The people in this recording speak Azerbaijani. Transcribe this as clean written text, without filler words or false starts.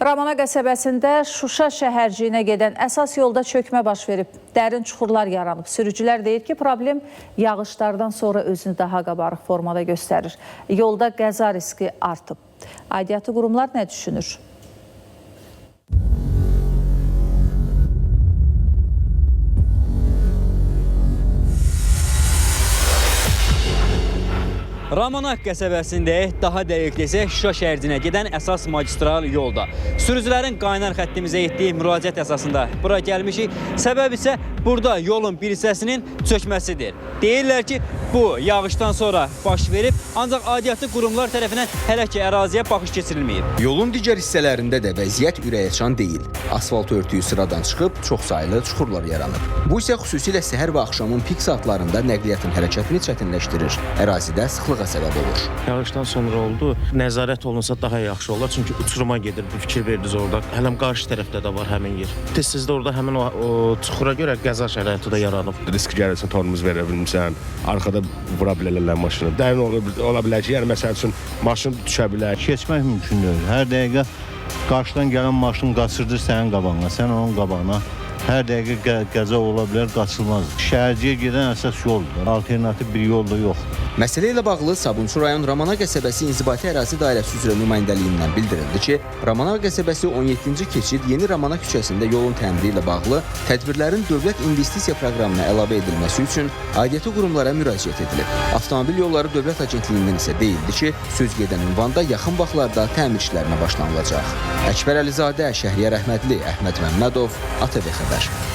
Ramana qəsəbəsində Şuşa şəhərciyinə gedən əsas yolda çökmə baş verib. Dərin çuxurlar yaranıb. Sürücülər deyir ki, problem yağışlardan sonra özünü daha qabarıq formada göstərir. Yolda qəza riski artıb. Aidiyyatı qurumlar nə düşünür? Ramana qəsəbəsindəyik, daha dəqiq desək Şuşa şəhərcinə gedən əsas magistral yolda. Sürücülərin qaynar xəttimizə etdiyi müraciət əsasında bura gəlmişik. Səbəb isə burada yolun bir hissəsinin çökməsidir. Deyirlər ki, bu yağışdan sonra baş verib, ancaq aidiyyatı qurumlar tərəfindən hələ ki əraziyə baxış keçirilməyib. Yolun digər hissələrində də vəziyyət ürəkaçan deyil. Asfalt örtüyü sıradan çıxıb, çox saylı çuxurlar yaranıb. Bu isə xüsusilə səhər və axşamın pik saatlarında nəqliyyatın hərəkətini çətinləşdirir. Ərazidə sıxlığa səbəb olur. Yağışdan sonra oldu. Nəzarət olunsa daha yaxşı olar. Çünki uçuruma gedir. Bir fikir verdiniz orada. Hələm qarşı tərəfdə də var həmin yer. Tez-tez də orada həmin o çuxura görə qəza şəraiti də yaranıb. Risk gəlirsə tormuz verə bilmirsən, arxada vura bilərlər maşını. Dərin ola bilər ki, yəni məsəl üçün maşın düşə bilər. Keçmək mümkün deyil. Hər dəqiqə qarşıdan gələn maşın qaçırdır sənin qabağına, sən onun qabağına. Hər dəqiqə qəza ola bilər, qaçılmaz. Şəhərciyə gedən əsas yoldur. Alternativ bir yol da yoxdur. Məsələ ilə bağlı Sabunçu rayon Ramana qəsəbəsi İnzibati Ərazi Dairəsi üzrə nümayəndəliyindən bildirildi ki, Ramana qəsəbəsi 17-ci keçid Yeni Ramana küçəsində yolun təmiri ilə bağlı tədbirlərin dövlət investisiya proqramına əlavə edilməsi üçün aidiyyatı qurumlara müraciət edilib. Avtomobil Yolları Dövlət Agentliyindən isə deyildi ki, söz gedən ünvanda yaxın vaxtlarda təmir işlərinə başlanılacaq. Əkbər Əlizadə, Şəhriyar Əhmədli, Əhməd Məmmədov, ATV Xəbər.